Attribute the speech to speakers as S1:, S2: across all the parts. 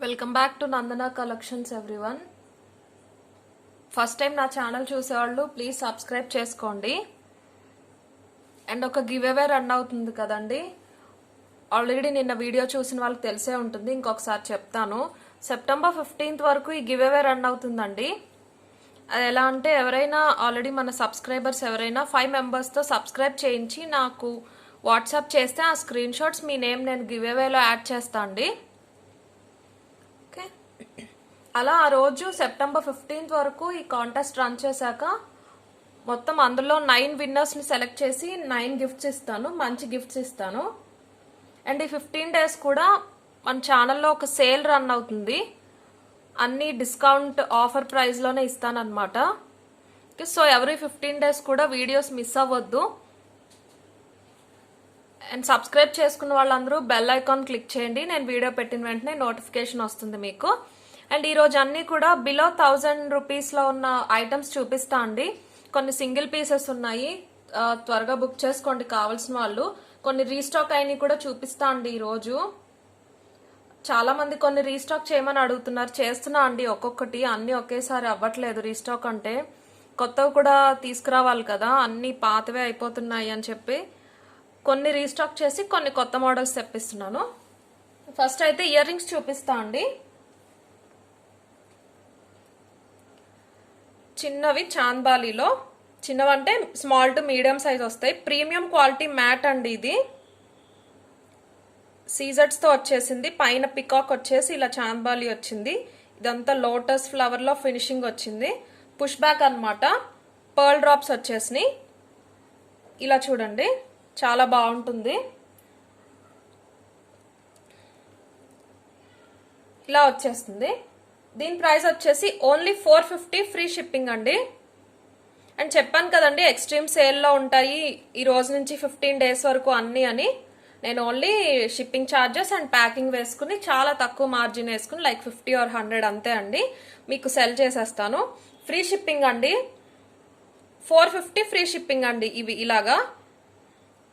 S1: Welcome back to Nandana collections everyone. First time నా channel చూసేవాళ్ళు please subscribe చేసుకోండి. And ఒక గివ్ అవే రన్ అవుతుంది కదండి, ఆల్రెడీ నిన్న వీడియో చూసిన వాళ్ళకి తెలిసే ఉంటుంది, ఇంకొకసారి చెప్తాను. సెప్టెంబర్ 15th వరకు ఈ గివ్ అవే రన్ అవుతుందండి. అది ఎలా అంటే, ఎవరైనా ఆల్రెడీ మన సబ్స్క్రైబర్స్ ఎవరైనా 5 మెంబర్స్తో సబ్స్క్రైబ్ చేయించి నాకు వాట్సాప్ చేస్తే ఆ స్క్రీన్ షాట్స్ మీ నేమ్ నేను గివ్ అవేలో యాడ్ చేస్తా అండి. ఓకే, అలా ఆ రోజు సెప్టెంబర్ 15th వరకు ఈ కాంటెస్ట్ రన్ చేశాక మొత్తం అందులో 9 విన్నర్స్ని సెలెక్ట్ చేసి 9 గిఫ్ట్స్ ఇస్తాను, మంచి గిఫ్ట్స్ ఇస్తాను. అండ్ ఈ 15 days కూడా మన ఛానల్లో ఒక సేల్ రన్ అవుతుంది, అన్ని డిస్కౌంట్ ఆఫర్ ప్రైస్లోనే ఇస్తానన్నమాట. సో ఎవరీ 15 days కూడా వీడియోస్ మిస్ అవ్వద్దు. అండ్ సబ్స్క్రైబ్ చేసుకున్న వాళ్ళందరూ బెల్ ఐకాన్ క్లిక్ చేయండి, నేను వీడియో పెట్టిన వెంటనే నోటిఫికేషన్ వస్తుంది మీకు. అండ్ ఈరోజు అన్నీ కూడా బిలో 1000 రూపీస్లో ఉన్న ఐటమ్స్ చూపిస్తా అండి. కొన్ని సింగిల్ పీసెస్ ఉన్నాయి, త్వరగా బుక్ చేసుకోండి కావాల్సిన వాళ్ళు. కొన్ని రీస్టాక్ అయినవి కూడా చూపిస్తా అండి ఈరోజు. చాలా మంది కొన్ని రీస్టాక్ చేయమని అడుగుతున్నారు, చేస్తున్నా అండి ఒక్కొక్కటి, అన్ని ఒకేసారి అవ్వట్లేదు. రీస్టాక్ అంటే కొత్తవి కూడా తీసుకురావాలి కదా, అన్ని పాతవే అయిపోతున్నాయి అని చెప్పి కొన్ని రీస్టాక్ చేసి కొన్ని కొత్త మోడల్స్ తెప్పిస్తున్నాను. ఫస్ట్ అయితే ఇయర్ రింగ్స్ చూపిస్తా అండి. చిన్నవి చాంద్బాలీలో, చిన్నవంటే స్మాల్ టు మీడియం సైజ్ వస్తాయి. ప్రీమియం క్వాలిటీ మ్యాట్ అండి ఇది, సీజర్స్తో వచ్చేసింది. పైన పికాక్ వచ్చేసి ఇలా చాంద్బాలి వచ్చింది. ఇదంతా లోటస్ ఫ్లవర్లో ఫినిషింగ్ వచ్చింది. పుష్ బ్యాక్ అనమాట, పర్ల్ డ్రాప్స్ వచ్చేసినాయి. ఇలా చూడండి, చాలా బాగుంటుంది. ఇలా వచ్చేస్తుంది. దీని ప్రైస్ వచ్చేసి ఓన్లీ 450 ఫ్రీ షిప్పింగ్ అండి. అండ్ చెప్పాను కదండి ఎక్స్ట్రీమ్ సేల్లో ఉంటాయి ఈ రోజు నుంచి 15 days వరకు అన్ని అని. నేను only shipping charges and packing వేసుకుని చాలా తక్కువ మార్జిన్ వేసుకుని లైక్ 50 or 100 అంతే అండి మీకు సెల్ చేసేస్తాను. ఫ్రీ షిప్పింగ్ అండి, 450 ఫ్రీ షిప్పింగ్ అండి. ఇవి ఇలాగా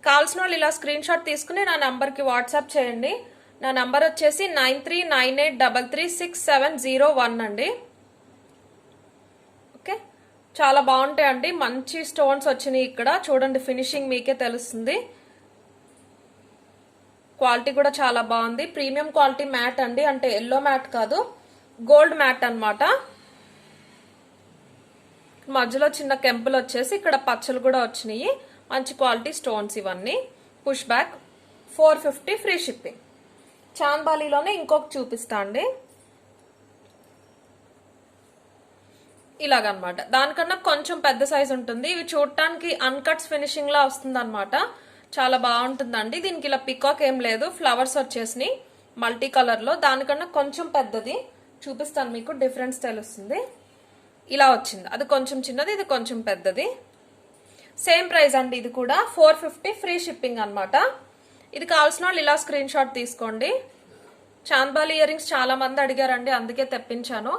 S1: కావాల్సిన వాళ్ళు ఇలా స్క్రీన్ షాట్ తీసుకుని నా నంబర్కి వాట్సాప్ చేయండి. నా నంబర్ వచ్చేసి 9398336701 అండి. ఓకే, చాలా బాగుంటాయండి, మంచి స్టోన్స్ వచ్చినాయి ఇక్కడ చూడండి, ఫినిషింగ్ మీకే తెలుస్తుంది. క్వాలిటీ కూడా చాలా బాగుంది, ప్రీమియం క్వాలిటీ మ్యాట్ అండి, అంటే ఎల్లో మ్యాట్ కాదు, గోల్డ్ మ్యాట్ అన్నమాట. మధ్యలో చిన్న కెంపులు వచ్చేసి ఇక్కడ పచ్చలు కూడా వచ్చినాయి, మంచి క్వాలిటీ స్టోన్స్ ఇవన్నీ. Push back 450 free shipping. చాంద్బాలీలోనే ఇంకొక చూపిస్తా అండి, ఇలాగనమాట. దానికన్నా కొంచెం పెద్ద సైజ్ ఉంటుంది. ఇవి చూడటానికి అన్కట్స్ ఫినిషింగ్ లా వస్తుంది అనమాట, చాలా బాగుంటుందండి. దీనికి ఇలా పికాక్ ఏం లేదు, ఫ్లవర్స్ వచ్చేసినాయి మల్టీ కలర్ లో. దానికన్నా కొంచెం పెద్దది చూపిస్తాను మీకు, డిఫరెన్స్ తెలుస్తుంది. ఇలా వచ్చింది, అది కొంచెం చిన్నది, ఇది కొంచెం పెద్దది. సేమ్ ప్రైస్ అండి, ఇది కూడా 450 ఫ్రీ షిప్పింగ్ అనమాట. ఇది కావాల్సిన వాళ్ళు ఇలా స్క్రీన్ షాట్ తీసుకోండి. చాంద్బాలి ఇయర్ రింగ్స్ చాలా మంది అడిగారండి, అందుకే తెప్పించాను.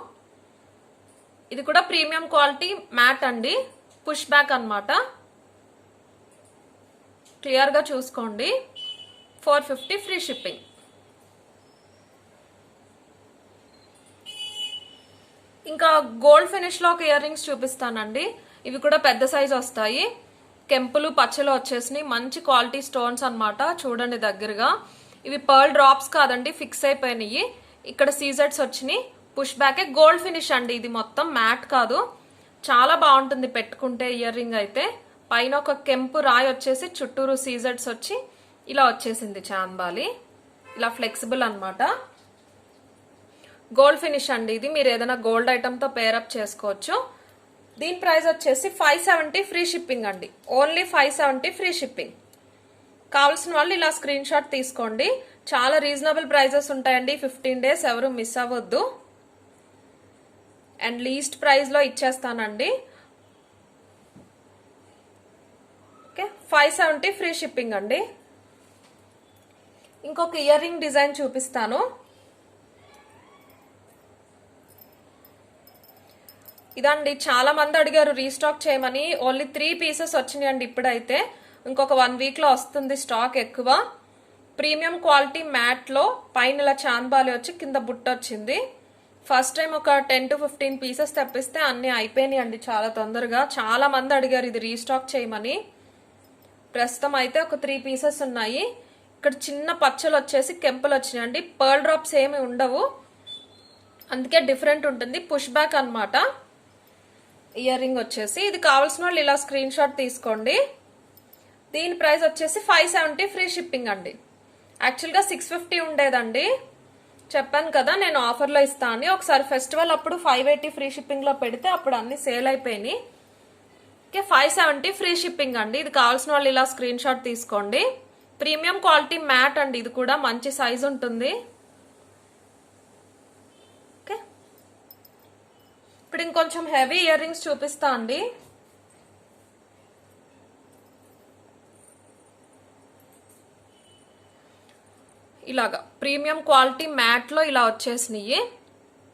S1: ఇది కూడా ప్రీమియం క్వాలిటీ మ్యాట్ అండి, పుష్ బ్యాక్ అనమాట. క్లియర్గా చూసుకోండి, 450 ఫ్రీ షిప్పింగ్. ఇంకా గోల్డ్ ఫినిష్లో ఒక ఇయర్ రింగ్స్ చూపిస్తానండి. ఇవి కూడా పెద్ద సైజ్ వస్తాయి, కెంపులు పచ్చలు వచ్చేసినాయి, మంచి క్వాలిటీ స్టోన్స్ అనమాట. చూడండి దగ్గరగా, ఇవి పర్ల్ డ్రాప్స్ కాదండి, ఫిక్స్ అయిపోయినాయి. ఇక్కడ సీజెట్స్ వచ్చినాయి, పుష్ బ్యాకే, గోల్డ్ ఫినిష్ అండి. ఇది మొత్తం మ్యాట్ కాదు, చాలా బాగుంటుంది పెట్టుకుంటే ఇయర్ రింగ్ అయితే. పైన ఒక కెంపు రాయి వచ్చేసి చుట్టూరు సీజెట్స్ వచ్చి ఇలా వచ్చేసింది చాంద్బాలి, ఇలా ఫ్లెక్సిబుల్ అనమాట. గోల్డ్ ఫినిష్ అండి ఇది, మీరు ఏదైనా గోల్డ్ ఐటమ్తో పేరప్ చేసుకోవచ్చు. దీని ప్రైస్ వచ్చేసి 570 ఫ్రీ షిప్పింగ్ అండి, ఓన్లీ 570 ఫ్రీ షిప్పింగ్. కావాల్సిన వాళ్ళు ఇలా స్క్రీన్ షాట్ తీసుకోండి, చాలా రీజనబుల్ ప్రైజెస్ ఉంటాయండి. 15 days ఎవరు మిస్ అవ్వద్దు. అండ్ లీస్ట్ ప్రైస్లో ఇచ్చేస్తానండి. ఓకే, 570 ఫ్రీ షిప్పింగ్ అండి. ఇంకొక ఇయర్ రింగ్ డిజైన్ చూపిస్తాను. ఇదండి, చాలా మంది అడిగారు రీస్టాక్ చేయమని, ఓన్లీ 3 పీసెస్ వచ్చినాయండి ఇప్పుడైతే. ఇంకొక 1 weekలో వస్తుంది స్టాక్ ఎక్కువ. ప్రీమియం క్వాలిటీ మ్యాట్లో పైన ఇలా చాంద్బాలి వచ్చి కింద బుట్ట వచ్చింది. ఫస్ట్ టైం ఒక 10 to 15 పీసెస్ తెప్పిస్తే అన్ని అయిపోయినాయి అండి చాలా తొందరగా. చాలా మంది అడిగారు ఇది రీస్టాక్ చేయమని. ప్రస్తుతం అయితే ఒక 3 పీసెస్ ఉన్నాయి. ఇక్కడ చిన్న పచ్చలు వచ్చేసి కెంపులు వచ్చినాయండి. పర్ల్ డ్రాప్స్ ఏమి ఉండవు, అందుకే డిఫరెంట్ ఉంటుంది. పుష్ బ్యాక్ అనమాట ఇయర్ రింగ్ వచ్చేసి. ఇది కావాల్సిన వాళ్ళు ఇలా స్క్రీన్ షాట్ తీసుకోండి. దీని ప్రైస్ వచ్చేసి 570 ఫ్రీ షిప్పింగ్ అండి. యాక్చువల్గా 650 ఉండేదండి, చెప్పాను కదా నేను ఆఫర్లో ఇస్తా అని. ఒకసారి ఫెస్టివల్ అప్పుడు 580 ఫ్రీ షిప్పింగ్లో పెడితే అప్పుడు అన్ని సేల్ అయిపోయినాయి. ఓకే, 570 ఫ్రీ షిప్పింగ్ అండి. ఇది కావాల్సిన వాళ్ళు ఇలా స్క్రీన్ షాట్ తీసుకోండి. ప్రీమియం క్వాలిటీ మ్యాట్ అండి, ఇది కూడా మంచి సైజ్ ఉంటుంది. ఓకే, ఇప్పుడు ఇంకొంచెం హెవీ ఇయర్ రింగ్స్ చూపిస్తా అండి. ఇలాగా ప్రీమియం క్వాలిటీ మ్యాట్లో ఇలా వచ్చేసినాయి.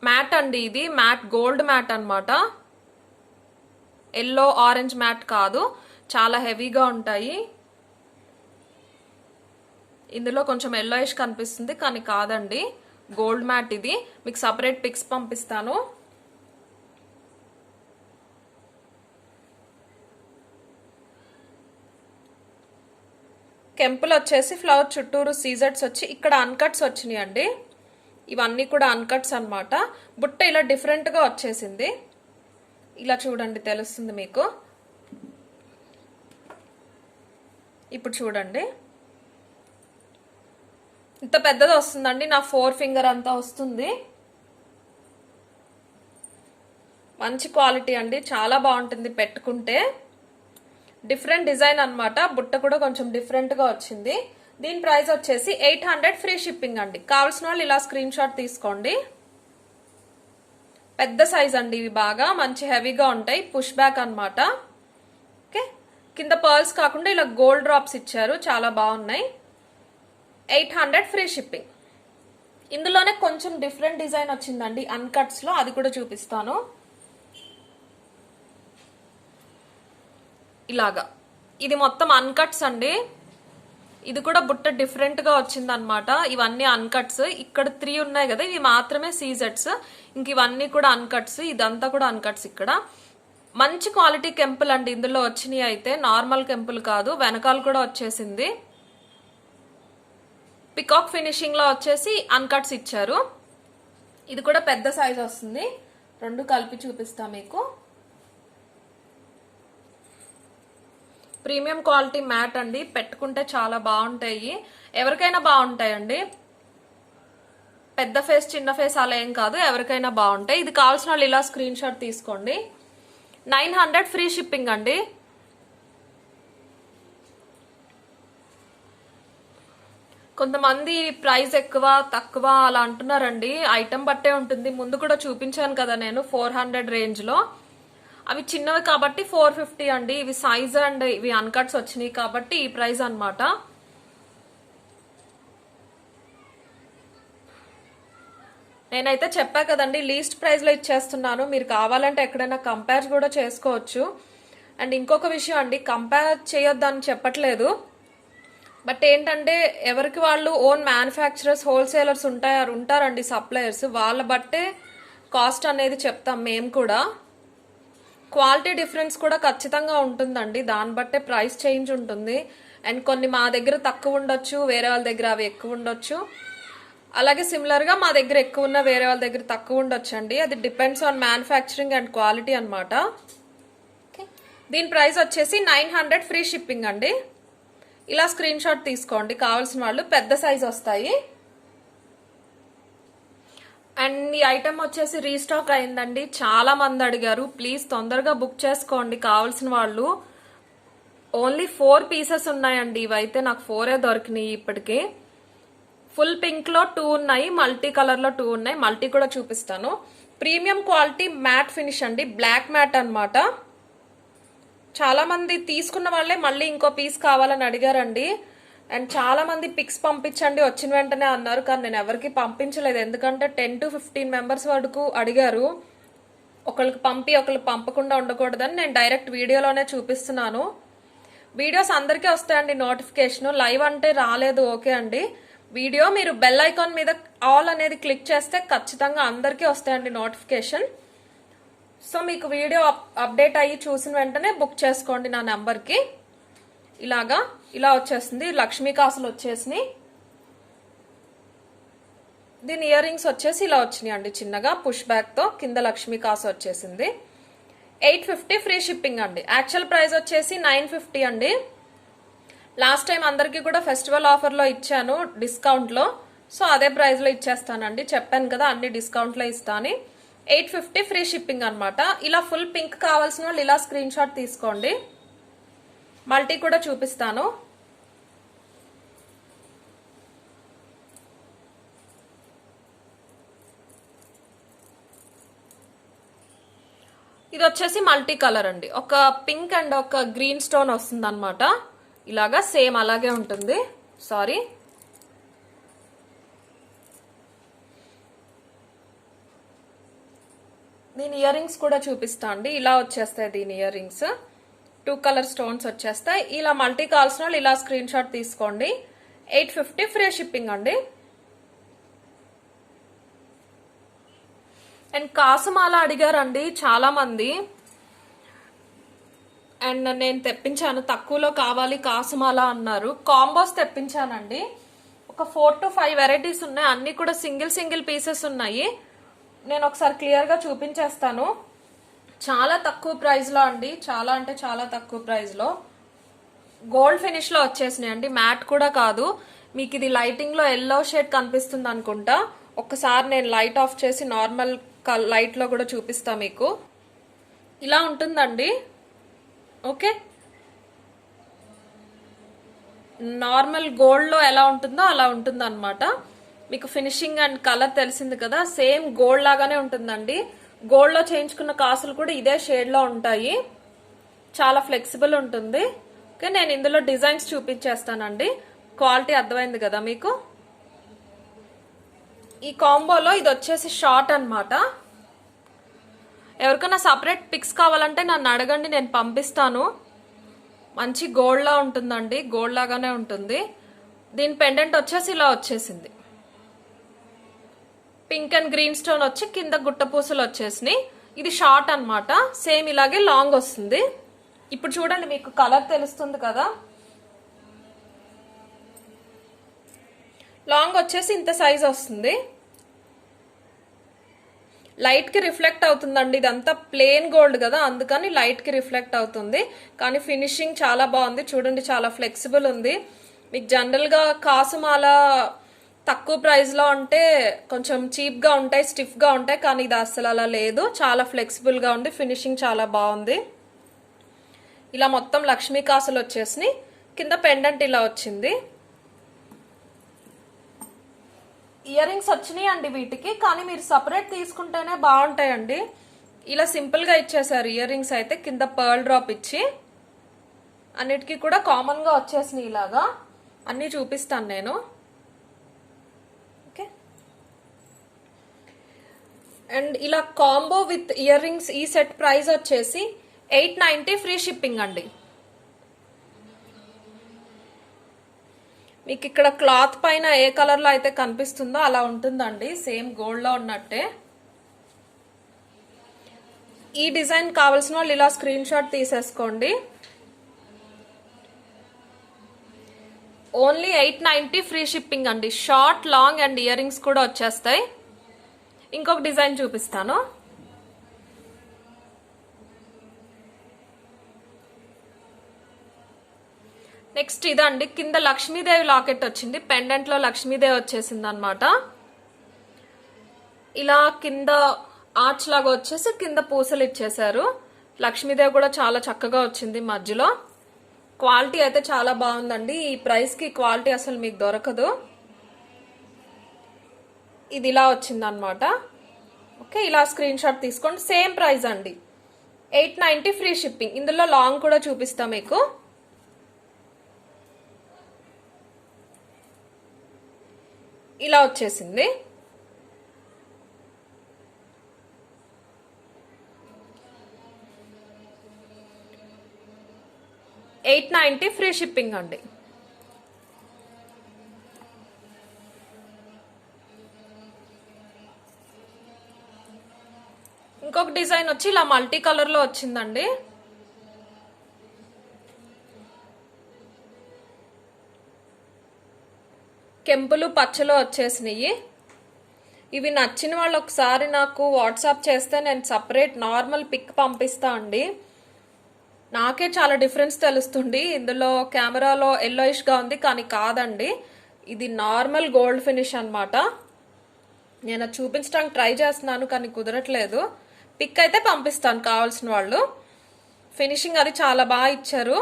S1: మ్యాట్ అండి, ఇది మ్యాట్ గోల్డ్ మ్యాట్ అనమాట. ఎల్లో ఆరెంజ్ మ్యాట్ కాదు, చాలా హెవీగా ఉంటాయి. ఇందులో కొంచెం ఎల్లోయిష్ కనిపిస్తుంది కానీ కాదండి, గోల్డ్ మ్యాట్ ఇది. మీకు సపరేట్ పిక్స్ పంపిస్తాను. కెంపులు వచ్చేసి ఫ్లవర్ చుట్టూరు సీజర్స్ వచ్చి ఇక్కడ అన్కట్స్ వచ్చినాయి అండి. ఇవన్నీ కూడా అన్కట్స్ అనమాట. బుట్ట ఇలా డిఫరెంట్గా వచ్చేసింది. ఇలా చూడండి తెలుస్తుంది మీకు. ఇప్పుడు చూడండి ఇంత పెద్దది వస్తుందండి, నా 4 ఫింగర్ అంతా వస్తుంది. మంచి క్వాలిటీ అండి, చాలా బాగుంటుంది పెట్టుకుంటే. డిఫరెంట్ డిజైన్ అనమాట. బుట్ట కూడా కొంచెం డిఫరెంట్ గా వచ్చింది. దీని ప్రైస్ వచ్చేసి 800 ఫ్రీ షిప్పింగ్ అండి. కావాల్సిన వాళ్ళు ఇలా స్క్రీన్ షాట్ తీసుకోండి. పెద్ద సైజ్ అండి ఇవి, బాగా మంచి హెవీగా ఉంటాయి. పుష్ బ్యాక్ అనమాట. ఓకే, కింద పర్ల్స్ కాకుండా ఇలా గోల్డ్ డ్రాప్స్ ఇచ్చారు, చాలా బాగున్నాయి. 800 ఫ్రీ షిప్పింగ్. ఇందులోనే కొంచెం డిఫరెంట్ డిజైన్ వచ్చిందండి అన్కట్స్ లో, అది కూడా చూపిస్తాను. ఇలాగా ఇది మొత్తం అన్కట్స్ అండి. ఇది కూడా బుట్ట డిఫరెంట్ గా వచ్చింది అనమాట. ఇవన్నీ అన్కట్స్. ఇక్కడ 3 ఉన్నాయి కదా, ఇవి మాత్రమే సీజెట్స్, ఇంక ఇవన్నీ కూడా అన్కట్స్. ఇదంతా కూడా అన్కట్స్. ఇక్కడ మంచి క్వాలిటీ కెంపుల్ అండి ఇందులో వచ్చినాయి అయితే, నార్మల్ కెంపుల్ కాదు. వెనకాల కూడా వచ్చేసింది. పికాక్ ఫినిషింగ్ లో వచ్చేసి అన్కట్స్ ఇచ్చారు. ఇది కూడా పెద్ద సైజ్ వస్తుంది. రెండు కలిపి చూపిస్తా మీకు. ప్రీమియం క్వాలిటీ మ్యాట్ అండి, పెట్టుకుంటే చాలా బాగుంటాయి. ఎవరికైనా బాగుంటాయండి, పెద్ద ఫేస్ చిన్న ఫేస్ అలా ఏం కాదు, ఎవరికైనా బాగుంటాయి. ఇది కావాల్సిన వాళ్ళు ఇలా స్క్రీన్ షాట్ తీసుకోండి. 900 ఫ్రీ షిప్పింగ్ అండి. కొంతమంది ప్రైస్ ఎక్కువ తక్కువ అలా అంటున్నారండి. ఐటమ్ బట్టే ఉంటుంది. ముందు కూడా చూపించాను కదా నేను 400 రేంజ్ లో. అవి చిన్నవి కాబట్టి 450 అండి. ఇవి సైజ్ అండ్ ఇవి అన్కట్స్ వచ్చినాయి కాబట్టి ఈ ప్రైస్ అనమాట. నేనైతే చెప్పా కదండి లీస్ట్ ప్రైస్ లో ఇచ్చేస్తున్నాను. మీరు కావాలంటే ఎక్కడైనా కంపేర్ కూడా చేసుకోవచ్చు. అండ్ ఇంకొక విషయం అండి, కంపేర్ చేయొద్దని చెప్పట్లేదు, బట్ ఏంటంటే ఎవరికి వాళ్ళు ఓన్ మ్యానుఫ్యాక్చరర్స్ హోల్సేలర్స్ ఉంటారండి, సప్లయర్స్. వాళ్ళ బట్టే కాస్ట్ అనేది చెప్తాం మేము కూడా. క్వాలిటీ డిఫరెన్స్ కూడా ఖచ్చితంగా ఉంటుందండి, దాన్ని బట్టే ప్రైస్ చేంజ్ ఉంటుంది. అండ్ కొన్ని మా దగ్గర తక్కువ ఉండొచ్చు, వేరే వాళ్ళ దగ్గర అవి ఎక్కువ ఉండొచ్చు. అలాగే సిమిలర్ గా మా దగ్గర ఎక్కువ ఉన్న వేరే వాళ్ళ దగ్గర తక్కువ ఉండొచ్చు అండి. అది depends on manufacturing and quality అనమాట. దీని ప్రైస్ వచ్చేసి 900 ఫ్రీ షిప్పింగ్ అండి. ఇలా స్క్రీన్ షాట్ తీసుకోండి కావాల్సిన వాళ్ళు. పెద్ద సైజ్ వస్తాయి. అండ్ ఈ ఐటమ్ వచ్చేసి రీస్టాక్ అయిందండి, చాలా మంది అడిగారు. ప్లీజ్ తొందరగా బుక్ చేసుకోండి కావాల్సిన వాళ్ళు. ఓన్లీ 4 పీసెస్ ఉన్నాయండి. ఇవైతే నాకు 4 దొరికినాయి ఇప్పటికి. ఫుల్ పింక్ లో 2 ఉన్నాయి, మల్టీ కలర్ లో 2 ఉన్నాయి. మల్టీ కూడా చూపిస్తాను. ప్రీమియం క్వాలిటీ మ్యాట్ ఫినిష్ అండి, బ్లాక్ మ్యాట్ అనమాట. చాలా మంది తీసుకున్న వాళ్ళే మళ్ళీ ఇంకో పీస్ కావాలని అడిగారండి. అండ్ చాలా మంది పిక్స్ పంపించండి వచ్చిన వెంటనే అన్నారు, కానీ నేను ఎవరికి పంపించలేదు. ఎందుకంటే 10 to 15 మెంబర్స్ వరకు అడిగారు. ఒకళ్ళకి పంపి ఒకళ్ళు పంపకుండా ఉండకూడదని నేను డైరెక్ట్ వీడియోలోనే చూపిస్తున్నాను. వీడియోస్ అందరికీ వస్తాయండి నోటిఫికేషన్. లైవ్ అంటే రాలేదు, ఓకే అండి. వీడియో మీరు బెల్ ఐకాన్ మీద ఆల్ అనేది క్లిక్ చేస్తే ఖచ్చితంగా అందరికీ వస్తాయండి నోటిఫికేషన్. సో మీకు వీడియో అప్డేట్ అయ్యి చూసిన వెంటనే బుక్ చేసుకోండి నా నెంబర్కి. ఇలా వచ్చేస్తుంది. లక్ష్మీ కాసులు వచ్చేసినాయి. దీని ఇయర్ రింగ్స్ వచ్చేసి ఇలా వచ్చినాయి అండి, చిన్నగా పుష్ బ్యాక్ తో. కింద లక్ష్మీ కాసు వచ్చేసింది. 850 ఫ్రీ షిప్పింగ్ అండి. యాక్చువల్ ప్రైస్ వచ్చేసి 950 అండి. లాస్ట్ టైం అందరికీ కూడా ఫెస్టివల్ ఆఫర్లో ఇచ్చాను డిస్కౌంట్లో. సో అదే ప్రైస్లో ఇచ్చేస్తానండి. చెప్పాను కదా అన్ని డిస్కౌంట్లో ఇస్తాను. 850 ఫ్రీ షిప్పింగ్ అనమాట. ఇలా ఫుల్ పింక్ కావాల్సిన వాళ్ళు ఇలా స్క్రీన్ షాట్ తీసుకోండి. మల్టీ కూడా చూపిస్తాను. ఇది వచ్చేసి మల్టీ కలర్ అండి. ఒక పింక్ అండ్ ఒక గ్రీన్ స్టోన్ వస్తుంది అనమాట. ఇలాగా సేమ్ అలాగే ఉంటుంది. సారీ, దీని ఇయర్ రింగ్స్ కూడా చూపిస్తా అండి. ఇలా వచ్చేస్తాయి దీని ఇయర్ రింగ్స్. 2 కలర్ స్టోన్స్ వచ్చేస్తాయి. ఇలా మల్టీ కావాల్సిన వాళ్ళు ఇలా స్క్రీన్ షాట్ తీసుకోండి. 850 ఫ్రీ షిప్పింగ్ అండి. అండ్ కాసుమాల అడిగారండి చాలా మంది. అండ్ నేను తెప్పించాను, తక్కువలో కావాలి కాసుమాల అన్నారు. కాంబోస్ తెప్పించానండి. ఒక 4 to 5 వెరైటీస్ ఉన్నాయి. అన్ని కూడా సింగిల్ పీసెస్ ఉన్నాయి. నేను ఒకసారి క్లియర్గా చూపించేస్తాను. చాలా తక్కువ ప్రైస్లో అండి, చాలా అంటే చాలా తక్కువ ప్రైస్లో. గోల్డ్ ఫినిష్లో వచ్చేసినాయి అండి, మ్యాట్ కూడా కాదు. మీకు ఇది లైటింగ్లో ఎల్లో షేడ్ కనిపిస్తుంది అనుకుంటా. ఒక్కసారి నేను లైట్ ఆఫ్ చేసి నార్మల్ లైట్లో కూడా చూపిస్తా మీకు. ఇలా ఉంటుందండి. ఓకే, నార్మల్ గోల్డ్లో ఎలా ఉంటుందో అలా ఉంటుంది అనమాట. మీకు ఫినిషింగ్ అండ్ కలర్ తెలిసింది కదా, సేమ్ గోల్డ్ లాగానే ఉంటుందండి. గోల్డ్లో చేయించుకున్న కాసులు కూడా ఇదే షేడ్లో ఉంటాయి. చాలా ఫ్లెక్సిబుల్ ఉంటుంది. ఓకే, నేను ఇందులో డిజైన్స్ చూపించేస్తానండి. క్వాలిటీ అర్థమైంది కదా మీకు. ఈ కాంబోలో ఇది వచ్చేసి షార్ట్ అనమాట. ఎవరికైనా సపరేట్ పిక్స్ కావాలంటే నన్ను అడగండి, నేను పంపిస్తాను. మంచి గోల్డ్లా ఉంటుందండి, గోల్డ్ లాగానే ఉంటుంది. దీని పెండెంట్ వచ్చేసి ఇలా వచ్చేసింది. పింక్ అండ్ గ్రీన్ స్టోన్ వచ్చి కింద గుట్ట పూసలు వచ్చేసినాయి. ఇది షార్ట్ అనమాట. సేమ్ ఇలాగే లాంగ్ వస్తుంది. ఇప్పుడు చూడండి, మీకు కలర్ తెలుస్తుంది కదా. లాంగ్ వచ్చేసి ఇంత సైజ్ వస్తుంది. లైట్ కి రిఫ్లెక్ట్ అవుతుందండి. ఇదంతా ప్లేన్ గోల్డ్ కదా, అందుకని లైట్ కి రిఫ్లెక్ట్ అవుతుంది. కానీ ఫినిషింగ్ చాలా బాగుంది. చూడండి, చాలా ఫ్లెక్సిబుల్ ఉంది. మీకు జనరల్ గా కాసుమాల తక్కువ ప్రైస్ లో అంటే కొంచెం చీప్ గా ఉంటాయి, స్టిఫ్ గా ఉంటాయి. కానీ ఇది అసలు అలా లేదు, చాలా ఫ్లెక్సిబుల్ గా ఉంది. ఫినిషింగ్ చాలా బాగుంది. ఇలా మొత్తం లక్ష్మీ కాసులు వచ్చేసి కింద పెండెంట్ ఇలా వచ్చింది. ఇయర్ రింగ్స్ వచ్చినాయి అండి వీటికి, కానీ మీరు సపరేట్ తీసుకుంటేనే బాగుంటాయండి. ఇలా సింపుల్ గా ఇచ్చేసారు ఇయర్ రింగ్స్ అయితే, కింద పర్ల్ డ్రాప్ ఇచ్చి. అన్నిటికీ కూడా కామన్ గా వచ్చేసినాయి. ఇలాగా అన్ని చూపిస్తాను నేను. ఓకే, అండ్ ఇలా కాంబో విత్ ఇయర్ రింగ్స్ ఈ సెట్ ప్రైస్ వచ్చేసి 890 ఫ్రీ షిప్పింగ్ అండి. మీకు ఇక్కడ క్లాత్ పైన ఏ కలర్ లో అయితే కనిపిస్తుందో అలా ఉంటుందండి, సేమ్ గోల్డ్ లో ఉన్నట్టే. ఈ డిజైన్ కావాల్సిన వాళ్ళు ఇలా స్క్రీన్ షాట్ తీసేసుకోండి. ఓన్లీ 890 ఫ్రీ షిప్పింగ్ అండి. Short, long and ear rings కూడా వచ్చేస్తాయి. ఇంకొక డిజైన్ చూపిస్తాను. నెక్స్ట్ ఇదండి, కింద లక్ష్మీదేవి లాకెట్ వచ్చింది. పెండెంట్ లో లక్ష్మీదేవి వచ్చేసింది అనమాట. ఇలా కింద ఆర్చ్ లాగా వచ్చేసి కింద పూసలు ఇచ్చేసారు. లక్ష్మీదేవి కూడా చాలా చక్కగా వచ్చింది మధ్యలో. క్వాలిటీ అయితే చాలా బాగుందండి. ఈ ప్రైస్ కి క్వాలిటీ అసలు మీకు దొరకదు. ఇది ఇలా వచ్చింది అనమాట. ఓకే, ఇలా స్క్రీన్ షాట్ తీసుకోండి. సేమ్ ప్రైస్ అండి, 890 ఫ్రీ షిప్పింగ్. ఇందులో లాంగ్ కూడా చూపిస్తా మీకు. ఇలా వచ్చేసింది. 890 ఫ్రీ షిప్పింగ్ అండి. ఇంకొక డిజైన్ వచ్చి ఇలా మల్టీ కలర్ లో వచ్చిందండి. కెంపులు పచ్చలో వచ్చేసినాయి. ఇవి నచ్చిన వాళ్ళు ఒకసారి నాకు వాట్సాప్ చేస్తే నేను సపరేట్ నార్మల్ పిక్ పంపిస్తా అండి. నాకే చాలా డిఫరెన్స్ తెలుస్తుంది. ఇందులో కెమెరాలో ఎల్లోయిష్ గా ఉంది, కానీ కాదండి, ఇది నార్మల్ గోల్డ్ ఫినిష్ అన్నమాట. నేను చూపించడానికి ట్రై చేస్తున్నాను కానీ కుదరట్లేదు. పిక్ అయితే పంపిస్తాను కావాల్సిన వాళ్ళు. ఫినిషింగ్ అది చాలా బాగా ఇచ్చారు.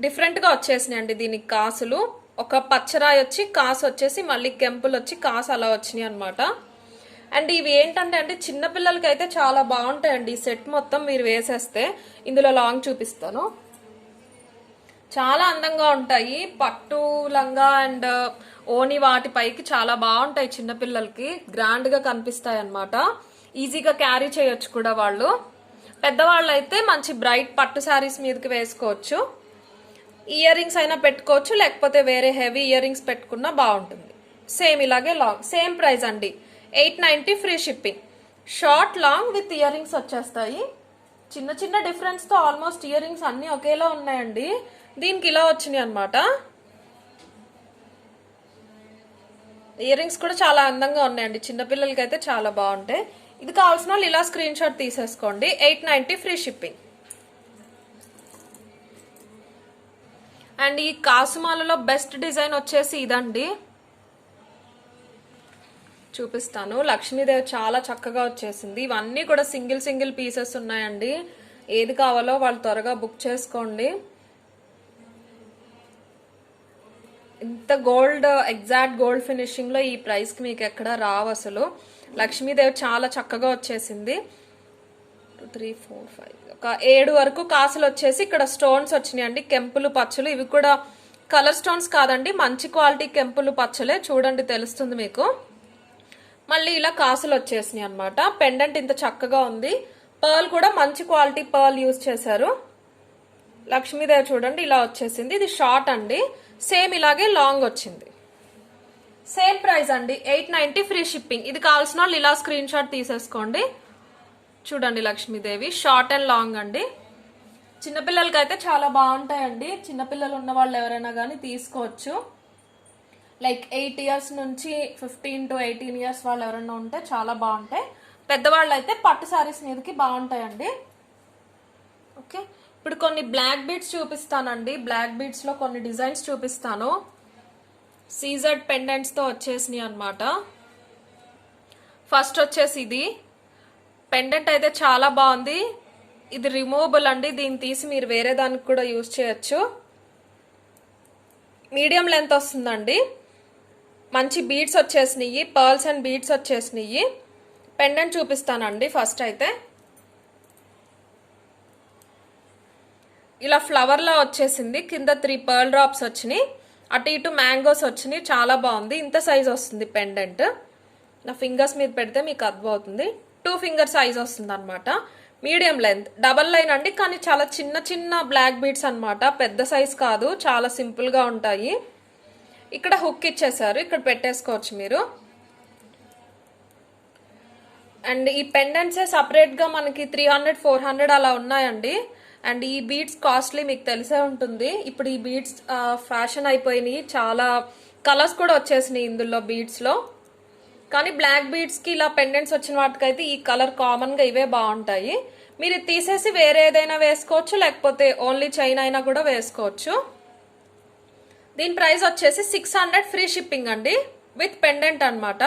S1: డిఫరెంట్ గా వచ్చేసినాయి అండి దీనికి కాసులు. ఒక పచ్చరాయి వచ్చి కాసు వచ్చేసి మళ్ళీ కెంపులు వచ్చి కాసు అలా వచ్చినాయి అనమాట. అండ్ ఇవి ఏంటంటే అండి చిన్నపిల్లలకి అయితే చాలా బాగుంటాయండి. ఈ సెట్ మొత్తం మీరు వేసేస్తే, ఇందులో లాంగ్ చూపిస్తాను, చాలా అందంగా ఉంటాయి. పట్టు లంగా అండ్ ఓని వాటిపైకి చాలా బాగుంటాయి. చిన్నపిల్లలకి గ్రాండ్ గా కనిపిస్తాయి అన్నమాట. ఈజీగా క్యారీ చేయొచ్చు కూడా వాళ్ళు. పెద్దవాళ్ళు అయితే మంచి బ్రైట్ పట్టు శారీస్ మీదకి వేసుకోవచ్చు. ఇయర్ రింగ్స్ అయినా పెట్టుకోవచ్చు, లేకపోతే వేరే హెవీ ఇయర్ రింగ్స్ పెట్టుకున్నా బాగుంటుంది. సేమ్ ఇలాగే లాంగ్, సేమ్ ప్రైస్ అండి, 890 free shipping. Short long with ear rings వచ్చేస్తాయి. చిన్న చిన్న డిఫరెన్స్ తో ఆల్మోస్ట్ ఇయర్ రింగ్స్ అన్ని ఒకేలా ఉన్నాయండి. దీనికి ఇలా వచ్చినాయి అనమాట. ఇయర్ రింగ్స్ కూడా చాలా అందంగా ఉన్నాయండి. చిన్నపిల్లలకి అయితే చాలా బాగుంటాయి. ఇది కావాల్సిన వాళ్ళు ఇలా స్క్రీన్ షాట్ తీసేసుకోండి. 890 ఫ్రీ షిప్పింగ్. అండ్ ఈ కాసుమాలలో బెస్ట్ డిజైన్ వచ్చేసి ఇదండి, చూపిస్తాను. లక్ష్మీదేవి చాలా చక్కగా వచ్చేసింది. ఇవన్నీ కూడా సింగిల్ సింగిల్ పీసెస్ ఉన్నాయండి. ఏది కావాలో వాళ్ళు త్వరగా బుక్ చేసుకోండి. ఇంత గోల్డ్, ఎగ్జాక్ట్ గోల్డ్ ఫినిషింగ్ లో ఈ ప్రైస్ కి మీకు ఎక్కడ రావు అసలు. లక్ష్మీదేవి చాలా చక్కగా వచ్చేసింది. 2 3 4 5 ఒక 7 వరకు కాసులు వచ్చేసి ఇక్కడ స్టోన్స్ వచ్చినాయి అండి, కెంపులు పచ్చలు. ఇవి కూడా కలర్ స్టోన్స్ కాదండి, మంచి క్వాలిటీ కెంపులు పచ్చలే, చూడండి తెలుస్తుంది మీకు. మళ్ళీ ఇలా కాసులు వచ్చేసినాయి అనమాట. పెండెంట్ ఇంత చక్కగా ఉంది. పర్ల్ కూడా మంచి క్వాలిటీ పర్ల్ యూజ్ చేశారు. లక్ష్మీదేవి చూడండి ఇలా వచ్చేసింది. ఇది షార్ట్ అండి, సేమ్ ఇలాగే లాంగ్ వచ్చింది. సేమ్ ప్రైస్ అండి, 890 ఫ్రీ షిప్పింగ్. ఇది కావాల్సిన వాళ్ళు ఇలా స్క్రీన్ షాట్ తీసేసుకోండి. చూడండి లక్ష్మీదేవి షార్ట్ అండ్ లాంగ్ అండి. చిన్నపిల్లలకి అయితే చాలా బాగుంటాయండి. చిన్నపిల్లలు ఉన్న వాళ్ళు ఎవరైనా కానీ తీసుకోవచ్చు. లైక్ 8 ఇయర్స్ నుంచి 15 to 18 ఇయర్స్ వాళ్ళు ఎవరైనా ఉంటే చాలా బాగుంటాయి. పెద్దవాళ్ళు అయితే పట్టు శారీస్ మీదకి బాగుంటాయండి. ఓకే, ఇప్పుడు కొన్ని బ్లాక్ బీడ్స్ చూపిస్తానండి. బ్లాక్ బీడ్స్ లో కొన్ని డిజైన్స్ చూపిస్తాను. సీజెడ్ పెండెంట్స్ తో వచ్చేసినాయి అనమాట. ఫస్ట్ వచ్చేసి ఇది పెండెంట్ అయితే చాలా బాగుంది. ఇది రిమూవబుల్ అండి, దీన్ని తీసి మీరు వేరే దానికి కూడా యూజ్ చేయొచ్చు. మీడియం లెంత్ వస్తుందండి. మంచి బీడ్స్ వచ్చేసినాయి, పర్ల్స్ అండ్ బీడ్స్ వచ్చేసినాయి. పెండెంట్ చూపిస్తానండి. ఫస్ట్ అయితే ఇలా ఫ్లవర్ లా వచ్చేసింది. కింద 3 పర్ల్ డ్రాప్స్ వచ్చినాయి, అటు ఇటు మ్యాంగోస్ వచ్చినాయి. చాలా బాగుంది. ఇంత సైజ్ వస్తుంది పెండెంట్. నా ఫింగర్స్ మీద పెడితే మీకు అర్థమవుతుంది. 2 ఫింగర్ సైజ్ వస్తుంది అనమాట. మీడియం లెంత్, డబల్ లైన్ అండి, కానీ చాలా చిన్న చిన్న బ్లాక్ బీడ్స్ అనమాట. పెద్ద సైజ్ కాదు, చాలా సింపుల్ గా ఉంటాయి. ఇక్కడ హుక్ ఇచ్చేసారు, ఇక్కడ పెట్టేసుకోవచ్చు మీరు. అండ్ ఈ పెండెంట్సే సపరేట్ గా మనకి 300 400 అలా ఉన్నాయండి. అండ్ ఈ బీడ్స్ కాస్ట్లీ, మీకు తెలిసే ఉంటుంది. ఇప్పుడు ఈ బీడ్స్ ఫ్యాషన్ అయిపోయినాయి. చాలా కలర్స్ కూడా వచ్చేసినాయి ఇందులో బీడ్స్ లో. కానీ బ్లాక్ బీడ్స్ కి ఇలా పెండెంట్స్ వచ్చిన వాటికైతే ఈ కలర్ కామన్ గా ఇవే బాగుంటాయి. మీరు తీసేసి వేరే ఏదైనా వేసుకోవచ్చు, లేకపోతే ఓన్లీ చైన్ అయినా కూడా వేసుకోవచ్చు. దీని ప్రైస్ వచ్చేసి 600 ఫ్రీ షిప్పింగ్ అండి, విత్ పెండెంట్ అనమాట.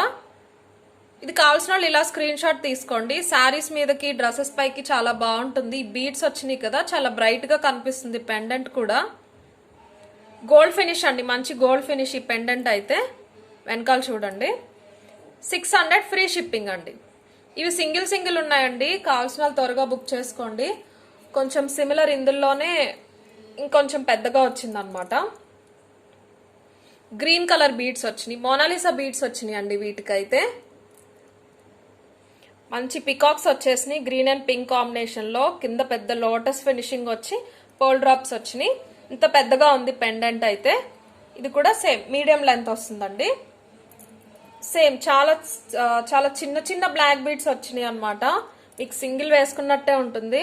S1: ఇది కావాల్సిన వాళ్ళు ఇలా స్క్రీన్ షాట్ తీసుకోండి. శారీస్ మీదకి, డ్రెస్సెస్ పైకి చాలా బాగుంటుంది. బీడ్స్ వచ్చినాయి కదా, చాలా బ్రైట్ గా కనిపిస్తుంది. పెండెంట్ కూడా గోల్డ్ ఫినిష్ అండి, మంచి గోల్డ్ ఫినిష్ ఈ పెండెంట్ అయితే. వెనకాల చూడండి. 600 ఫ్రీ షిప్పింగ్ అండి. ఇవి సింగిల్ సింగిల్ ఉన్నాయండి, కావాల్సిన వాళ్ళు త్వరగా బుక్ చేసుకోండి. కొంచెం సిమిలర్ ఇందులోనే ఇంకొంచెం పెద్దగా వచ్చింది అనమాట. గ్రీన్ కలర్ బీడ్స్ వచ్చినాయి, మోనాలిసా బీడ్స్ వచ్చినాయి అండి. వీటికైతే మంచి పికాక్స్ వచ్చేసినాయి, గ్రీన్ అండ్ పింక్ కాంబినేషన్ లో. కింద పెద్ద లోటస్ ఫినిషింగ్ వచ్చి పోల్ డ్రాప్స్ వచ్చినాయి. ఇంత పెద్దగా ఉంది పెండెంట్ అయితే. ఇది కూడా సేమ్ మీడియం లెంత్ వస్తుందండి. సేమ్ చాలా చాలా చిన్న చిన్న బ్లాక్ బీడ్స్ వచ్చినాయి అనమాట. మీకు సింగిల్ వేసుకున్నట్టే ఉంటుంది.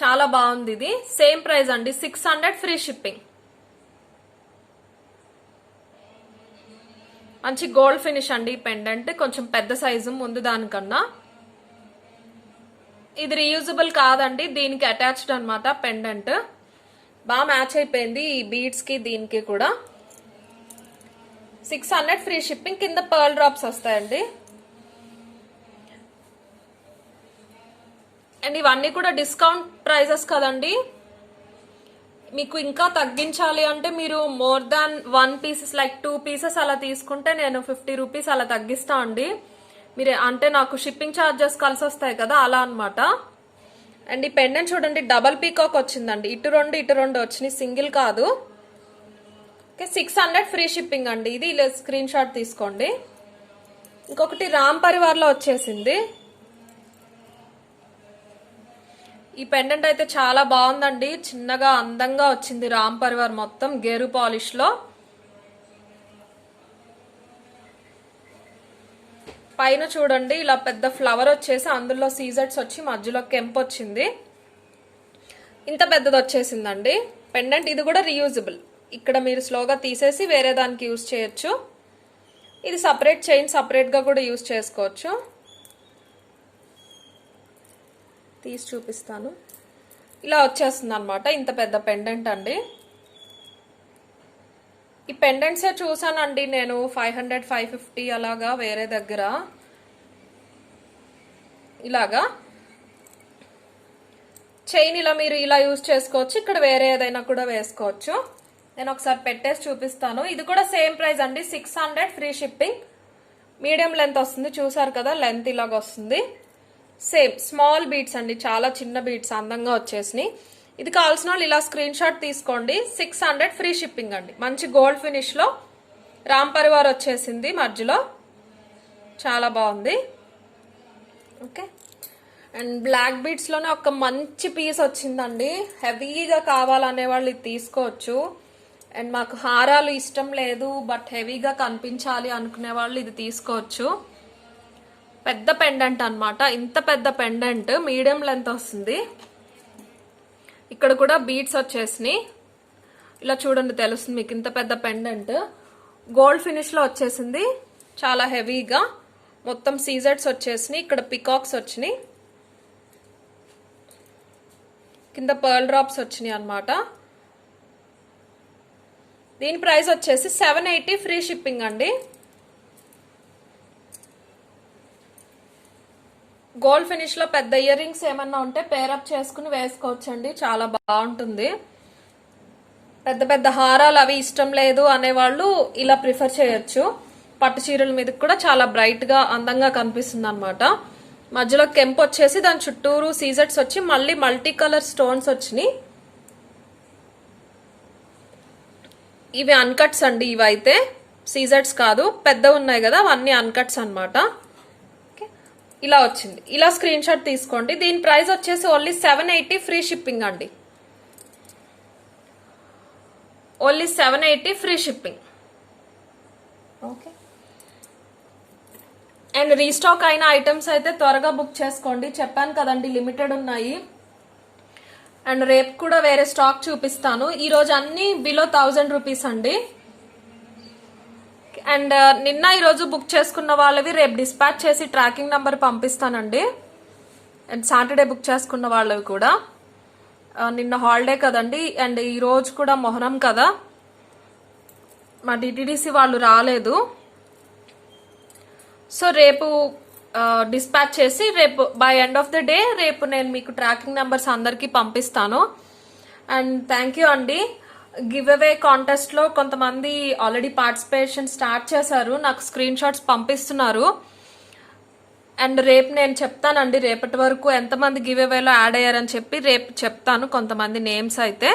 S1: చాలా బాగుంది. ఇది సేమ్ ప్రైస్ అండి, 600 ఫ్రీ షిప్పింగ్. మంచి గోల్డ్ ఫినిష్ అండి పెండెంట్, కొంచెం పెద్ద సైజు ముందు దానికన్నా. ఇది రీయూజబుల్ కాదండి, దీనికి అటాచ్డ్ అనమాట పెండెంట్. బాగా మ్యాచ్ అయిపోయింది ఈ బీడ్స్ కి దీనికి కూడా. 600 ఫ్రీ షిప్పింగ్. కింద పర్ల్ డ్రాప్స్ వస్తాయండి. అండ్ ఇవన్నీ కూడా డిస్కౌంట్ ప్రైజెస్ కదండి. మీకు ఇంకా తగ్గించాలి అంటే మీరు more than 1 pieces like 2 pieces అలా తీసుకుంటే నేను 50 రూపీస్ అలా తగ్గిస్తా అండి. మీరు అంటే నాకు షిప్పింగ్ ఛార్జెస్ కలిసి వస్తాయి కదా, అలా అనమాట. అండ్ ఈ పెండెంట్ చూడండి, డబల్ పీకాక్ వచ్చిందండి. ఇటు రెండు వచ్చినాయి, సింగిల్ కాదు. ఓకే, 600 ఫ్రీ షిప్పింగ్ అండి. ఇది ఇలా స్క్రీన్ షాట్ తీసుకోండి. ఇంకొకటి రామ్ పరివార్లో వచ్చేసింది. ఈ పెండెంట్ అయితే చాలా బాగుందండి, చిన్నగా అందంగా వచ్చింది. రామ్ పరివార్ మొత్తం గేరు పాలిష్ లో. పైన చూడండి ఇలా పెద్ద ఫ్లవర్ వచ్చేసి అందులో సీజెట్స్ వచ్చి మధ్యలో కెంప్ వచ్చింది. ఇంత పెద్దది వచ్చేసిందండి పెండెంట్. ఇది కూడా రీయూజబుల్. ఇక్కడ మీరు స్లోగా తీసేసి వేరే దానికి యూజ్ చేయొచ్చు. ఇది సపరేట్ చైన్ సపరేట్ గా కూడా యూజ్ చేసుకోవచ్చు. తీసి చూపిస్తాను. ఇలా వచ్చేస్తుంది అనమాట. ఇంత పెద్ద పెండెంట్ అండి. ఈ పెండెంట్సే చూసానండి నేను 500 550 అలాగా వేరే దగ్గర. ఇలాగా చైన్ ఇలా మీరు ఇలా యూజ్ చేసుకోవచ్చు. ఇక్కడ వేరే ఏదైనా కూడా వేసుకోవచ్చు. నేను ఒకసారి పెట్టేసి చూపిస్తాను. ఇది కూడా సేమ్ ప్రైస్ అండి, 600 ఫ్రీ షిప్పింగ్. మీడియం లెంత్ వస్తుంది, చూసారు కదా లెంత్ ఇలాగ వస్తుంది. సేమ్ స్మాల్ బీడ్స్ అండి, చాలా చిన్న బీడ్స్ అందంగా వచ్చేసినాయి. ఇది కావాల్సిన వాళ్ళు ఇలా స్క్రీన్ షాట్ తీసుకోండి. 600 ఫ్రీ షిప్పింగ్ అండి. మంచి గోల్డ్ ఫినిష్ లో రామ్ పరివార్ వచ్చేసింది మధ్యలో, చాలా బాగుంది. ఓకే, అండ్ బ్లాక్ బీడ్స్ లోనే ఒక మంచి పీస్ వచ్చిందండి. హెవీగా కావాలనే వాళ్ళు ఇది తీసుకోవచ్చు. అండ్ మాకు హారాలు ఇష్టం లేదు బట్ హెవీగా కనిపించాలి అనుకునే వాళ్ళు ఇది తీసుకోవచ్చు. పెద్ద పెండెంట్ అనమాట. ఇంత పెద్ద పెండెంట్ మీడియం లెంత్ వస్తుంది. ఇక్కడ కూడా బీడ్స్ వచ్చేసినాయి. ఇలా చూడండి తెలుస్తుంది మీకు. ఇంత పెద్ద పెండెంట్ గోల్డ్ ఫినిష్ లో వచ్చేసింది, చాలా హెవీగా. మొత్తం సీజెట్స్ వచ్చేసినాయి. ఇక్కడ పికాక్స్ వచ్చినాయి, కింద పర్ల్ డ్రాప్స్ వచ్చినాయి అనమాట. దీని ప్రైస్ వచ్చేసి 780 ఫ్రీ షిప్పింగ్ అండి. గోల్డ్ ఫినిష్ లో పెద్ద ఇయర్ రింగ్స్ ఏమన్నా ఉంటే పేరప్ చేసుకుని వేసుకోవచ్చండి, చాలా బాగుంటుంది. పెద్ద పెద్ద హారాలు అవి ఇష్టం లేదు అనేవాళ్ళు ఇలా ప్రిఫర్ చేయొచ్చు. పట్టు చీరల మీద కూడా చాలా బ్రైట్ గా అందంగా కనిపిస్తుంది అనమాట. మధ్యలో కెంప్ వచ్చేసి దాని చుట్టూరు సీజెట్స్ వచ్చి మళ్ళీ మల్టీ కలర్ స్టోన్స్ వచ్చినాయి. ఇవి అన్కట్స్ అండి. ఇవైతే సీజెట్స్ కాదు, పెద్ద ఉన్నాయి కదా అవన్నీ అన్కట్స్ అనమాట. ఇలా వచ్చింది. ఇలా స్క్రీన్ షాట్ తీసుకోండి. దీని ప్రైస్ వచ్చేసి ఓన్లీ 780 ఫ్రీ షిప్పింగ్ అండి. Only 780 free shipping. Okay, and restock అయిన ఐటమ్స్ అయితే త్వరగా బుక్ చేసుకోండి. చెప్పాను కదండి లిమిటెడ్ ఉన్నాయి. అండ్ రేపు కూడా వేరే స్టాక్ చూపిస్తాను. ఈరోజు అన్ని బిలో 1000 రూపీస్ అండి. అండ్ నిన్న ఈరోజు బుక్ చేసుకున్న వాళ్ళవి రేపు డిస్పాచ్ చేసి ట్రాకింగ్ నంబర్ పంపిస్తానండి. అండ్ సాటర్డే బుక్ చేసుకున్న వాళ్ళవి కూడా. నిన్న హాలిడే కదండి, అండ్ ఈ రోజు కూడా మొహరం కదా, మా డిటిడిసి వాళ్ళు రాలేదు. సో రేపు డిస్పాచ్ చేసి రేపు by end of the day రేపు నేను మీకు ట్రాకింగ్ నెంబర్స్ అందరికీ పంపిస్తాను. అండ్ థ్యాంక్ యూ అండి. గివ్ అవే కాంటెస్ట్ లో కొంతమంది ఆల్రెడీ పార్టిసిపేషన్ స్టార్ట్ చేశారు, నాకు స్క్రీన్ షాట్స్ పంపిస్తున్నారు. అండ్ రేపు నేను చెప్తానండి రేపటి వరకు ఎంతమంది గివ్ అవేలో యాడ్ అయ్యారని చెప్పి రేపు చెప్తాను కొంతమంది నేమ్స్ అయితే.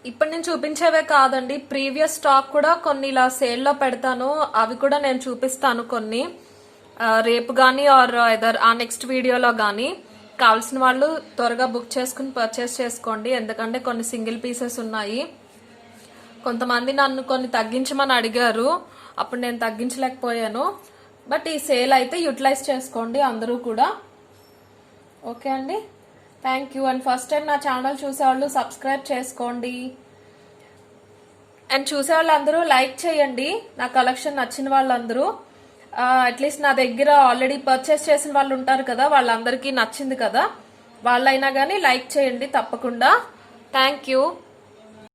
S1: ఇప్పుడు నేను చూపించేవే కాదండి, ప్రీవియస్ స్టాక్ కూడా కొన్ని ఇలా సేల్లో పెడతాను, అవి కూడా నేను చూపిస్తాను కొన్ని. రేపు కానీ ఆర్ ఎదర్ ఆ నెక్స్ట్ వీడియోలో కానీ కావాల్సిన వాళ్ళు త్వరగా బుక్ చేసుకుని పర్చేస్ చేసుకోండి. ఎందుకంటే కొన్ని సింగిల్ పీసెస్ ఉన్నాయి. కొంతమంది నన్ను కొన్ని తగ్గించమని అడిగారు, అప్పుడు నేను తగ్గించలేకపోయాను. బట్ ఈ సేల్ అయితే యూటిలైజ్ చేసుకోండి అందరూ కూడా. ఓకే అండి, thank you. And first time నా ఛానల్ చూసేవాళ్ళు సబ్స్క్రైబ్ చేసుకోండి. అండ్ చూసేవాళ్ళు అందరూ లైక్ చేయండి. నా కలెక్షన్ నచ్చిన వాళ్ళందరూ అట్లీస్ట్ నా దగ్గర ఆల్రెడీ పర్చేస్ చేసిన వాళ్ళు ఉంటారు కదా, వాళ్ళందరికీ నచ్చింది కదా, వాళ్ళైనా కానీ లైక్ చేయండి తప్పకుండా. Thank you.